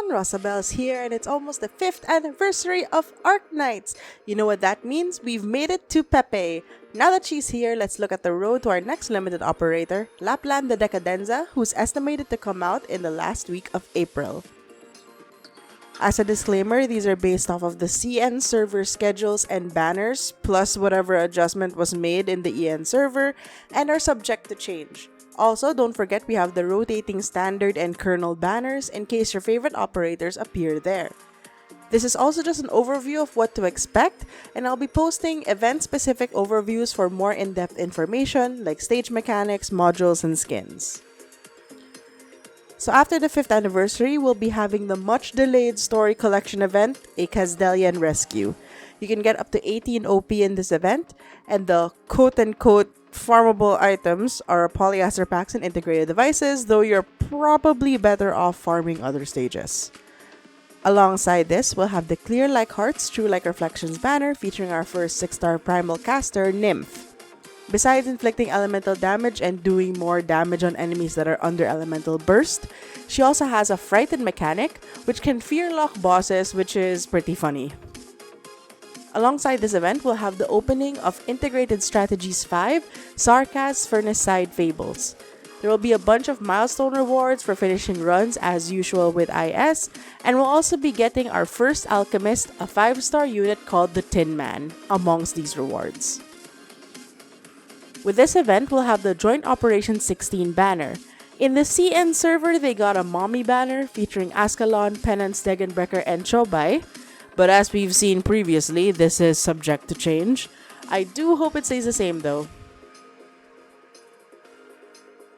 everyone, Rosabel's here, and it's almost the 5th anniversary of Arknights. You know what that means? We've made it to Pepeis. Now that she's here, let's look at the road to our next limited operator, Lappland the Decadenza, who's estimated to come out in the last week of April. As a disclaimer, these are based off of the CN server schedules and banners, plus whatever adjustment was made in the EN server, and are subject to change. Also, don't forget we have the rotating standard and kernel banners in case your favorite operators appear there. This is also just an overview of what to expect, and I'll be posting event-specific overviews for more in-depth information like stage mechanics, modules, and skins. So after the 5th anniversary, we'll be having the much-delayed story collection event, a Casdelian Rescue. You can get up to 18 OP in this event, and the quote-unquote farmable items are polyester packs and integrated devices, though you're probably better off farming other stages. Alongside this, we'll have the Clear Like Hearts, True Like Reflections banner featuring our first 6-star primal caster, Nymph. Besides inflicting elemental damage and doing more damage on enemies that are under elemental burst, she also has a Frightened mechanic, which can fear lock bosses, which is pretty funny. Alongside this event, we'll have the opening of Integrated Strategies 5, Sarkaz Furnace Side Fables. There will be a bunch of milestone rewards for finishing runs as usual with IS, and we'll also be getting our first Alchemist, a 5-star unit called the Tin Man, amongst these rewards. With this event, we'll have the Joint Operation 16 banner. In the CN server, they got a Mommy banner featuring Ascalon, Penance, Degenbrecker, and Chobai. But as we've seen previously, this is subject to change. I do hope it stays the same though.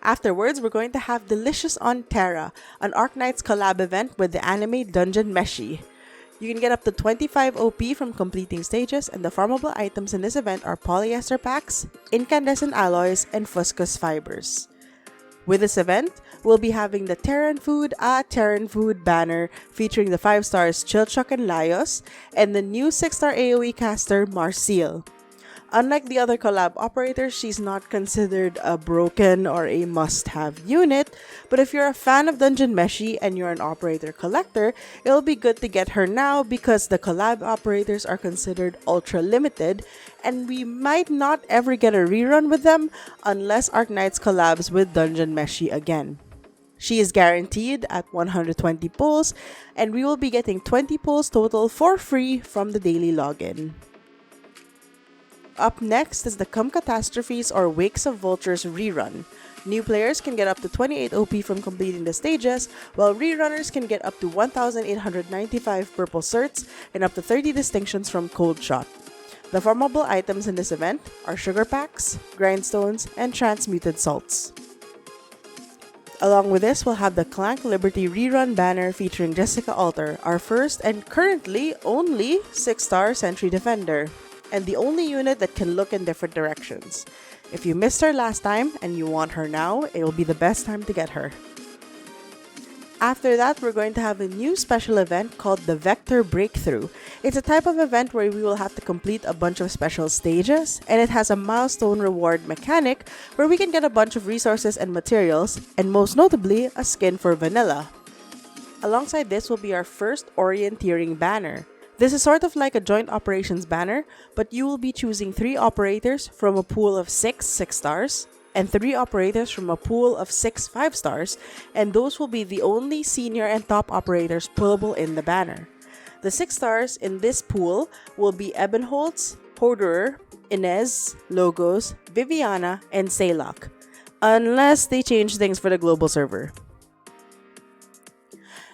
Afterwards, we're going to have Delicious on Terra, an Arknights collab event with the anime Dungeon Meshi. You can get up to 25 OP from completing stages, and the farmable items in this event are polyester packs, incandescent alloys, and fuscus fibers. With this event, we'll be having the Terran Food banner featuring the 5 stars Chilchuck and Laios, and the new 6-star AoE caster Marcel. Unlike the other collab operators, she's not considered a broken or a must-have unit, but if you're a fan of Dungeon Meshi and you're an operator collector, it'll be good to get her now because the collab operators are considered ultra limited, and we might not ever get a rerun with them unless Arknights collabs with Dungeon Meshi again. She is guaranteed at 120 pulls, and we will be getting 20 pulls total for free from the daily login. Up next is the Catastrophes or Wakes of Vultures rerun. New players can get up to 28 OP from completing the stages, while rerunners can get up to 1,895 purple certs and up to 30 distinctions from Cold Shot. The farmable items in this event are sugar packs, grindstones, and transmuted salts. Along with this, we'll have the Clank Liberty rerun banner featuring Jessica Alter, our first and currently only 6-star Sentry Defender, and the only unit that can look in different directions. If you missed her last time and you want her now, it will be the best time to get her. After that, we're going to have a new special event called the Vector Breakthrough. It's a type of event where we will have to complete a bunch of special stages, and it has a milestone reward mechanic where we can get a bunch of resources and materials, and most notably, a skin for Vanilla. Alongside this will be our first Orientering Banner. This is sort of like a joint operations banner, but you will be choosing 3 operators from a pool of 6 6-stars, and 3 operators from a pool of 6 5-stars, and those will be the only senior and top operators pullable in the banner. The 6 stars in this pool will be Ebenholz, Horderer, Inez, Logos, Viviana, and Saylok, unless they change things for the global server.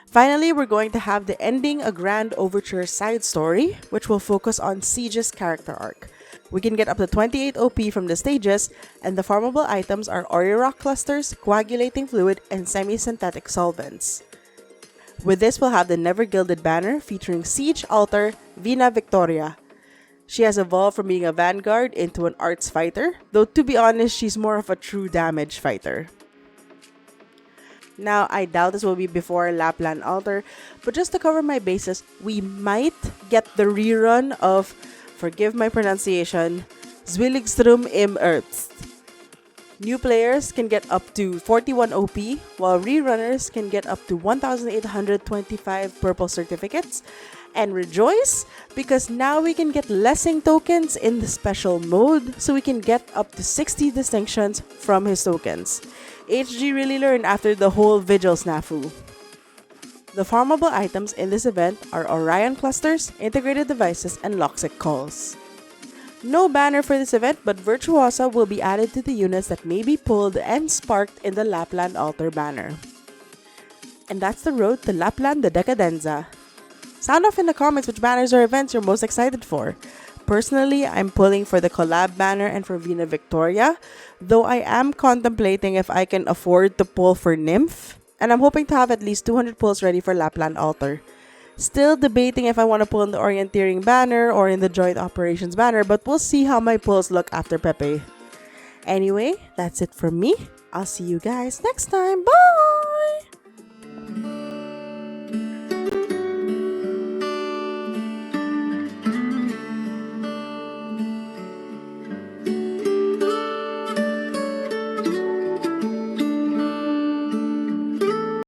Finally, we're going to have the Ending a Grand Overture side story, which will focus on Siege's character arc. We can get up to 28 OP from the stages, and the farmable items are Rock clusters, coagulating fluid, and semi-synthetic solvents. With this, we'll have the Never Gilded banner featuring Siege Alter Vina Victoria. She has evolved from being a vanguard into an arts fighter, though to be honest, she's more of a true damage fighter. Now, I doubt this will be before Lappland Alter, but just to cover my bases, we might get the rerun of, forgive my pronunciation, Zwilligstrom im Earth. New players can get up to 41 OP, while rerunners can get up to 1,825 purple certificates. And rejoice, because now we can get blessing tokens in the special mode, so we can get up to 60 distinctions from his tokens. HG really learned after the whole Vigil snafu. The farmable items in this event are Orion clusters, integrated devices, and Loxic calls. No banner for this event, but Virtuosa will be added to the units that may be pulled and sparked in the Lappland Alter banner. And that's the road to Lappland the Decadenza. Sound off in the comments which banners or events you're most excited for. Personally, I'm pulling for the collab banner and for Vina Victoria, though I am contemplating if I can afford to pull for Nymph, and I'm hoping to have at least 200 pulls ready for Lappland Alter. Still debating if I want to pull in the Orientering Banner or in the Joint Operations banner, but we'll see how my pulls look after Pepe. Anyway, that's it from me. I'll see you guys next time. Bye!